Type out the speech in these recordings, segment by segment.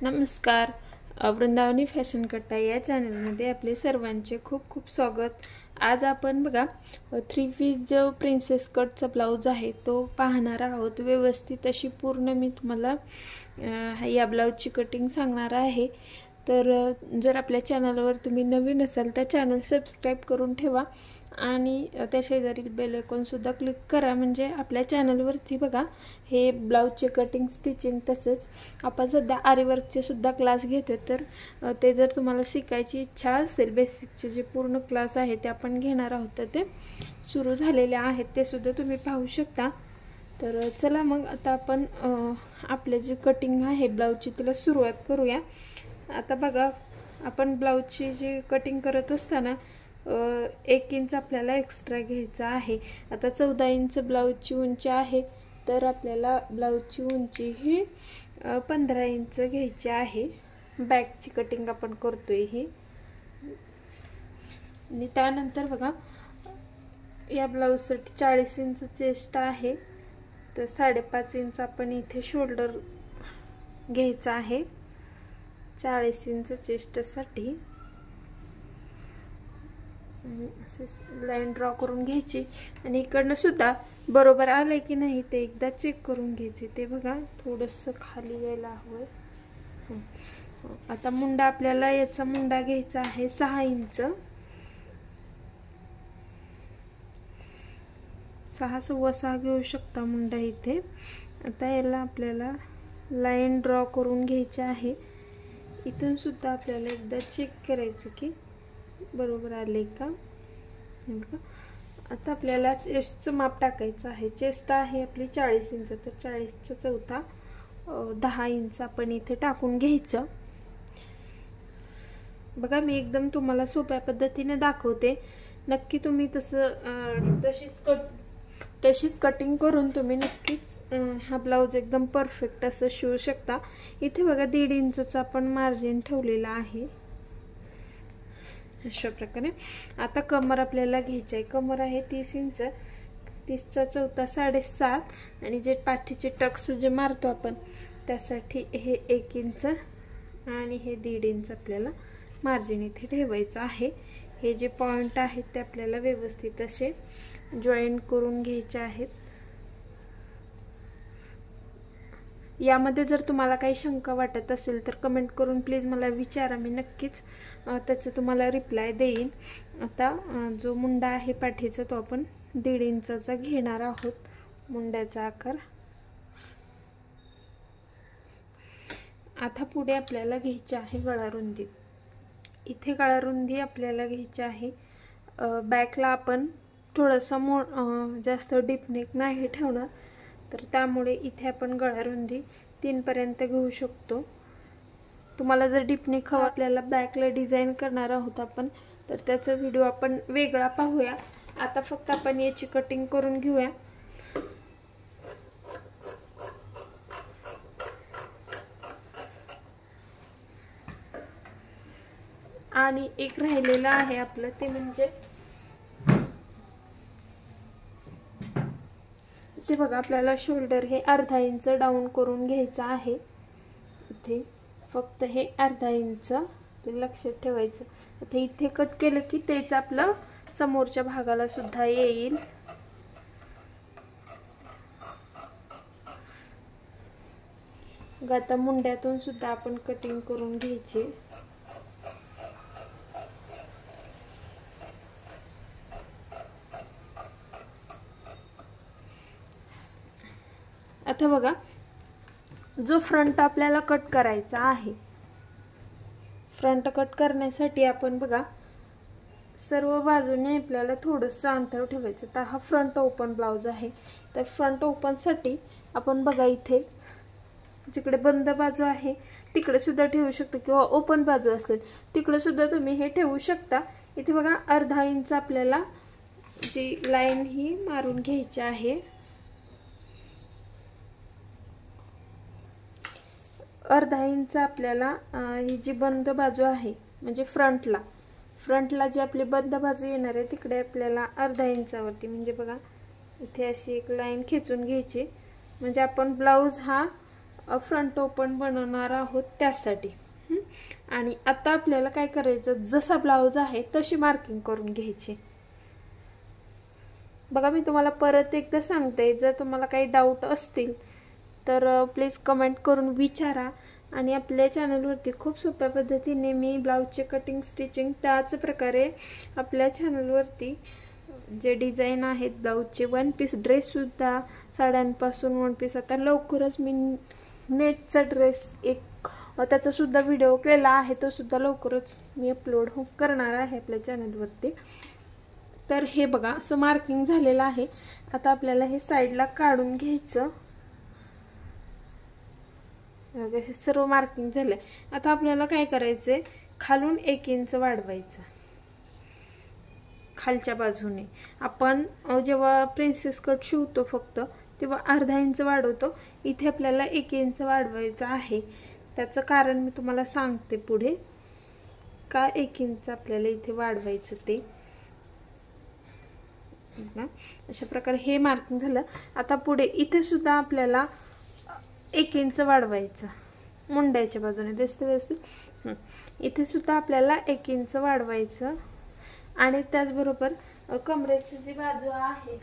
नमस्कार. वृंदावनी फॅशन कट्टा या चॅनलमध्ये आपले सर्वांचे खूप खूप स्वागत. आज आपण बघा 3 पीस जो प्रिन्सेस कटचा ब्लाऊज आहे तो पाहणार आहोत. व्यवस्थित अशी पूर्ण मी तुम्हाला या ब्लाऊजची कटिंग सांगणार आहे. तर जर आपल्या चॅनलवर तुम्ही नवीन असाल तर चॅनल सबस्क्राईब करून ठेवा आणि त्या शेजारील बेल आयकॉन सुद्धा क्लिक करा, म्हणजे आपल्या चॅनलवरती बघा हे ब्लाऊजचे कटिंग स्टिचिंग तसेच आपण सध्या आरी वर्कचे सुद्धा क्लास घेतो. तर ते जर तुम्हाला शिकायची इच्छा असेल, बेसिकचे जे पूर्ण क्लास आहे ते आपण घेणार आहोत तर ते सुरू झालेले आहेत, ते सुद्धा तुम्ही पाहू शकता. तर चला मग आता आपण आपले जे कटिंग आहे ब्लाऊजची तिला सुरुवात करूया. आता बघा आपण ब्लाऊजची जी कटिंग करत असताना 1 इंच आपल्याला एक्स्ट्रा घ्यायचा आहे. आता 14 इंच ब्लाऊजची उंची आहे, तर आपल्याला ब्लाऊजची उंची ही 15 इंच घ्यायची आहे. बॅकची कटिंग आपण करतोय ही. आणि त्यानंतर बघा या ब्लाऊजसाठी 40 इंच चेस्ट आहे, तर 5.5 इंच आपण इथे शोल्डर घ्यायचा आहे. 40 इंच चेस्टसाठी असे लाईन ड्रॉ करून घ्यायची आणि इकडनं सुद्धा बरोबर आलंय की नाही ते एकदा चेक करून घ्यायचे. ते बघा थोडंसं खाली यायला हवं. आता मुंडा आपल्याला याचा मुंडा घ्यायचा आहे 6 इंच. 6 सव्वा 6 घेऊ शकता मुंडा इथे. आता याला आपल्याला लाईन ड्रॉ करून घ्यायची आहे. इथून सुद्धा आपल्याला एकदा चेक करायचं की बरोबर आले का. आता आपल्याला चेस्टचं माप टाकायचं आहे. चेस्ट आहे आपली 40 इंच, तर 40चा चौथा 10 इंच आपण इथे टाकून घ्यायचं. बघा मी एकदम तुम्हाला सोप्या पद्धतीने दाखवते. नक्की तुम्ही तशीच कटिंग करून तुम्ही नक्कीच हा ब्लाऊज एकदम परफेक्ट असं शिवू शकता. इथे बघा 1.5 इंचचा आपण मार्जिन ठेवलेला आहे अशा प्रकारे. आता कमर आपल्याला घ्यायची आहे. कमर आहे 30 इंच, 30चा चौथा 7.5 आणि जे पाठीचे टक्स जे मारतो आपण त्यासाठी हे 1 इंच आणि हे 1.5 इंच आपल्याला मार्जिन इथे ठेवायचं आहे. हे जे पॉइंट आहेत ते आपल्याला व्यवस्थित असे जॉईन करून घ्यायचे आहेत. यामध्ये जर तुम्हाला काही शंका वाटत असेल तर कमेंट करून प्लीज मला विचारा, मी नक्कीच त्याचं तुम्हाला रिप्लाय देईन. आता जो मुंडा आहे पाठीचा तो आपण 1.5 इंचाचा घेणार आहोत मुंड्याचा आकार. आता पुढे आपल्याला घ्यायची आहे गळारुंदी. इथे गळारुंदी आपल्याला घ्यायची आहे. बॅकला आपण थोडंसं जास्त डीप नेक नाही ठेवणार, तर त्यामुळे इथे आपण गळारुंदी 3 पर्यंत घेऊ शकतो. तुम्हाला जर डीप नेक हवा आपल्याला बॅकला डिझाईन करणार आहोत आपण, तर त्याचा व्हिडिओ आपण वेगळा पाहूया. आता फक्त आपण याची कटिंग करून घेऊया. आणि एक राहिलेलं आहे आपलं ते म्हणजे ते बघा आपल्याला शोल्डर हे 1/2 इंच डाऊन करून घ्यायचं आहे. इथे फक्त हे 1/2 इंच ते लक्षात ठेवायचं. आता इथे कट केलं की तेच आपलं समोरच्या भागाला सुद्धा येईल. आता मुंड्यातून सुद्धा आपण कटिंग करून घ्यायची. आता बघा जो फ्रंट आपल्याला कट करायचा आहे, फ्रंट कट करण्यासाठी आपण बघा सर्व बाजूने आपल्याला थोडंसं अंतर ठेवायचं. तर हा फ्रंट ओपन ब्लाऊज आहे, तर फ्रंट ओपनसाठी आपण बघा इथे जिकडे बंद बाजू आहे तिकडे सुद्धा ठेवू शकता किंवा ओपन बाजू असेल तिकडे सुद्धा तुम्ही हे ठेवू शकता. इथे बघा 1/2 इंच आपल्याला जी लाईन ही मारून घ्यायची आहे. 1/2 इंच आपल्याला ही जी बंद बाजू आहे म्हणजे फ्रंटला जी आपली बंद बाजू येणार आहे तिकडे आपल्याला 1/2 इंचावरती म्हणजे बघा इथे अशी एक लाईन खेचून घ्यायची. म्हणजे आपण ब्लाऊज हा फ्रंट ओपन बनवणार आहोत त्यासाठी. आणि आता आपल्याला काय करायचं, जसा ब्लाऊज आहे तशी मार्किंग करून घ्यायची. बघा मी तुम्हाला परत एकदा सांगते, जर तुम्हाला काही डाऊट असतील तर प्लीज कमेंट करून विचारा. आणि आपल्या चॅनलवरती खूप सोप्या पद्धतीने मी ब्लाऊजचे कटिंग स्टिचिंग त्याच प्रकारे आपल्या चॅनलवरती जे डिझाईन आहेत ब्लाऊजचे, वन पीस ड्रेससुद्धा, साड्यांपासून वन पीस, आता लवकरच मी नेटचा ड्रेस एक त्याचा सुद्धा व्हिडिओ केला आहे, तो सुद्धा लवकरच मी अपलोड करणार आहे आपल्या चॅनलवरती. तर हे बघा असं मार्किंग झालेलं आहे. आता आपल्याला हे साईडला काढून घ्यायचं. असे सर्व मार्किंग झाले. आता आपल्याला काय करायचंय, खालून 1 इंच वाढवायचं. खालच्या बाजूने आपण जेव्हा प्रिन्सेस कट शिवतो फक्त तेव्हा अर्धा इंच वाढवतो, इथे आपल्याला 1 इंच वाढवायचं आहे. त्याचं कारण मी तुम्हाला सांगते पुढे, का 1 इंच आपल्याला इथे वाढवायचं ते. अशा प्रकारे हे मार्किंग झालं. आता पुढे इथे सुद्धा आपल्याला 1 इंच वाढवायचं मुंड्याच्या बाजूने, दिसतं व्यवस्थित. इथे सुद्धा आपल्याला 1 इंच वाढवायचं. आणि त्याचबरोबर कमरेची जी बाजू आहे,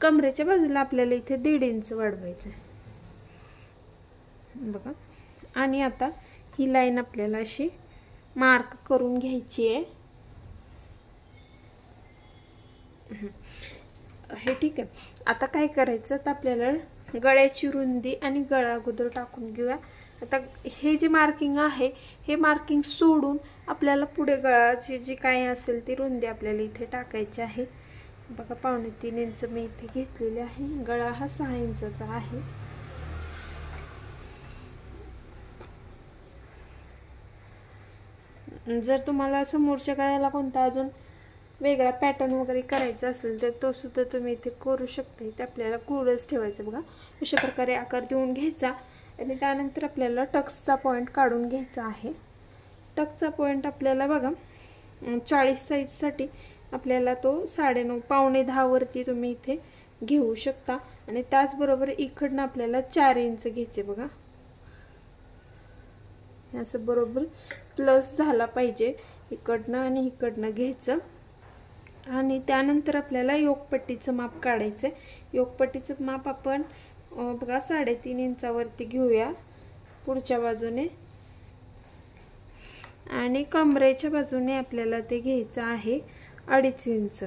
कमरेच्या बाजूला आपल्याला इथे 1.5 इंच वाढवायचं बघा. आणि आता ही लाईन आपल्याला अशी मार्क करून घ्यायची आहे. हे ठीक आहे. आता काय करायचं, तर आपल्याला गळ्याची रुंदी आणि गळा अगोदर टाकून घेऊया. आता हे जे मार्किंग आहे हे मार्किंग सोडून आपल्याला पुढे गळाची जी काय असेल ती रुंदी आपल्याला इथे टाकायची आहे. बघा 2.5 इंच मी इथे घेतलेले आहे. गळा हा 6 इंचाचा आहे. जर तुम्हाला समोरच्या गळ्याला कोणता अजून वेगळा पॅटर्न वगैरे करायचा असेल तर तो सुद्धा तुम्ही इथे करू शकता. इथे आपल्याला कुळच ठेवायचं बघा. अशा प्रकारे आकार देऊन घ्यायचा. आणि त्यानंतर आपल्याला टक्सचा पॉइंट काढून घ्यायचा आहे. टक्सचा पॉइंट आपल्याला बघा 40 साईजसाठी आपल्याला तो 9.5 पावणे 10 वरती तुम्ही इथे घेऊ शकता. आणि त्याचबरोबर इकडनं आपल्याला 4 इंच घ्यायचे बघा. असं बरोबर प्लस झाला पाहिजे इकडनं आणि इकडनं घ्यायचं. आणि त्यानंतर आपल्याला योकपट्टीचं माप काढायचं. योकपट्टीचं माप आपण बघा 3.5 इंचावरती घेऊया पुढच्या बाजूने. आणि कमरेच्या बाजूने आपल्याला ते घ्यायचं आहे 2.5 इंच.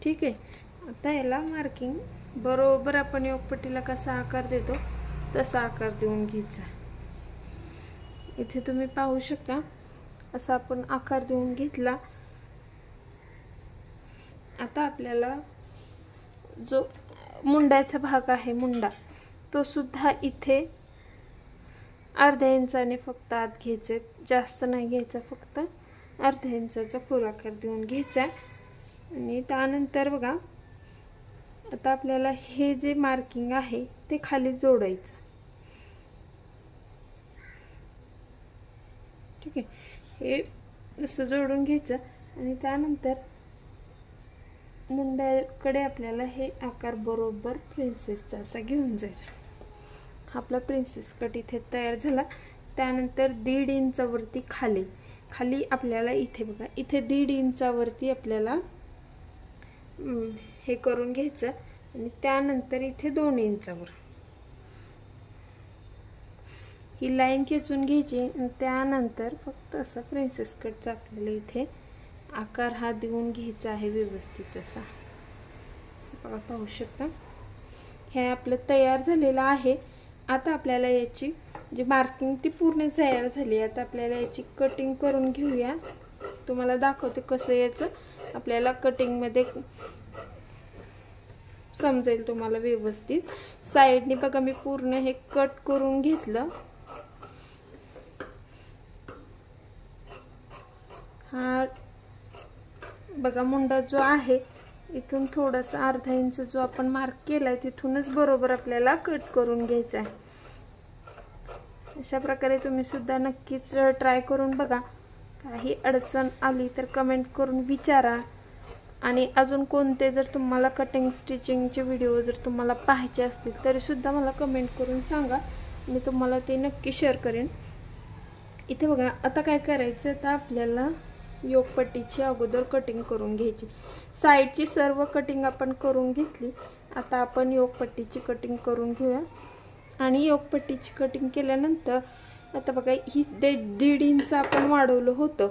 ठीक आहे. आता याला मार्किंग बरोबर आपण योकपट्टीला कसा आकार देतो तसा आकार देऊन घ्यायचा. इथे तुम्ही पाहू शकता असा आपण आकार देऊन घेतला. आता आपल्याला जो मुंड्याचा भाग आहे, मुंडा, तो सुद्धा इथे अर्ध्या इंचाने फक्त आत घ्यायचे, जास्त नाही घ्यायचा, फक्त अर्ध्या इंचाचा फुल आकार देऊन घ्यायचा. आणि त्यानंतर बघा आता आपल्याला हे जे मार्किंग आहे ते खाली जोडायचं. ठीक आहे. हे असं जोडून घ्यायचं. आणि त्यानंतर मुंड्याकडे आपल्याला हे आकार बरोबर प्रिन्सेसचा असा घेऊन जायचा. आपला प्रिन्सेस कट इथे तयार झाला. त्यानंतर 1.5 इंचावरती खाली आपल्याला इथे बघा इथे 1.5 इंचावरती आपल्याला हे करून घ्यायचं. आणि त्यानंतर इथे 2 इंचावर ही लाईन खेचून घ्यायची. आणि त्यानंतर फक्त असं प्रिन्सेस कटचा आपल्याला इथे आकार हा देऊन घ्यायचा आहे व्यवस्थित असा. बघा पाहू शकता हे आपलं तयार झालेलं आहे. आता आपल्याला याची जी मार्किंग ती पूर्ण तयार झाली. आता आपल्याला याची कटिंग करून घेऊया. तुम्हाला दाखवते कसं याचं आपल्याला कटिंग मध्ये समजेल तुम्हाला व्यवस्थित. साइडने बघा मी पूर्ण हे कट करून घेतलं. हा बघा मुंडा जो आहे इथून थोडासा अर्धा इंच जो आपण मार्क केलाय तिथूनच बरोबर आपल्याला कट करून घ्यायचा आहे. अशा प्रकारे तुम्ही सुद्धा नक्कीच ट्राय करून बघा. काही अडचण आली तर कमेंट करून विचारा. आणि अजून कोणते जर तुम्हाला कटिंग स्टिचिंगचे व्हिडिओ जर तुम्हाला पाहायचे असतील तरीसुद्धा मला कमेंट करून सांगा, मी तुम्हाला ते नक्की शेअर करेन. इथे बघा, आता काय करायचं, तर आपल्याला योगपट्टीची अगोदर कटिंग करून घ्यायची. साईडची सर्व कटिंग आपण करून घेतली. आता आपण योगपट्टीची कटिंग करून घेऊया. आणि योगपट्टीची कटिंग केल्यानंतर आता बघा, ही 1.5 इंच आपण वाढवलं होतं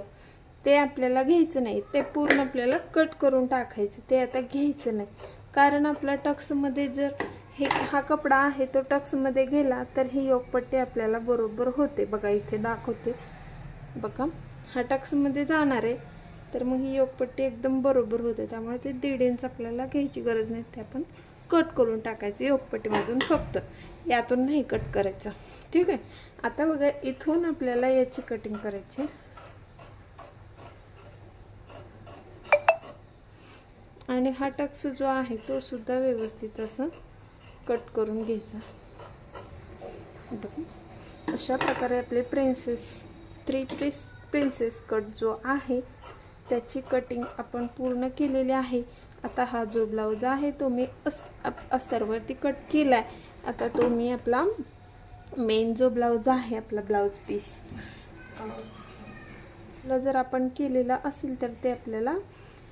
ते आपल्याला घ्यायचं नाही, ते पूर्ण आपल्याला कट करून टाकायचं. ते आता घ्यायचं नाही, कारण आपल्या टक्समध्ये जर हा कपडा आहे तो टक्समध्ये गेला तर ही योगपट्टी आपल्याला बरोबर होते. बघा इथे दाखवते, बघा हा टक्समध्ये जाणार आहे, तर मग ही योगपट्टी एकदम बरोबर होते. त्यामुळे ते 1.5 इंच आपल्याला घ्यायची गरज नाही, ते आपण कट करून टाकायचं योगपट्टीमधून, फक्त यातून नाही कट करायचं. ठीक आहे. आता बघा, इथून आपल्याला याची कटिंग करायची. आणि हा टक्स जो आहे तो सुद्धा व्यवस्थित असं कट करून घ्यायचा. बघा, अशा प्रकारे आपले थ्री पीस प्रिन्सेस कट जो आहे त्याची कटिंग आपण पूर्ण केलेली आहे. आता हा जो ब्लाऊज आहे तो मी अस्तरवरती कट केलाय. आता तो मी आपला मेन जो ब्लाऊज आहे, आपला ब्लाऊज पीस जर आपण केलेला असेल तर ते आपल्याला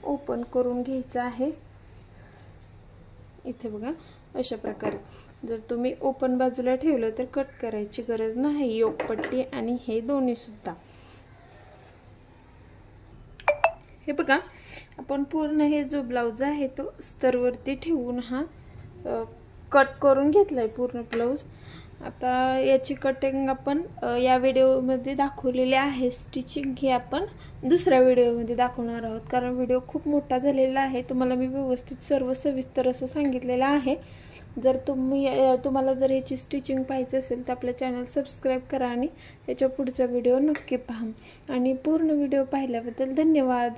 ओपन करून घ्यायचं आहे. इथे बघा, अशा प्रकारे जर तुम्ही ओपन बाजूला ठेवलं तर कट करायची गरज नाही, योगपट्टी आणि हे दोन्ही सुद्धा. हे बघा, आपण पूर्ण हे जो ब्लाऊज आहे तो अस्तरवरती ठेवून हा कट करून घेतलाय पूर्ण ब्लाऊज. आता याची कटिंग आपण या व्हिडिओमध्ये दाखवलेली आहे. स्टिचिंग ही आपण दुसऱ्या व्हिडिओमध्ये दाखवणार आहोत, कारण व्हिडिओ खूप मोठा झालेला आहे. तुम्हाला मी व्यवस्थित सर्व सविस्तर असं सांगितलेलं आहे. जर तुम्हाला जर याची स्टिचिंग पाहिजे असेल तर आपल्या चॅनल सबस्क्राईब करा आणि याच्या पुढचा व्हिडिओ नक्की पहा. आणि पूर्ण व्हिडिओ पाहिल्याबद्दल धन्यवाद.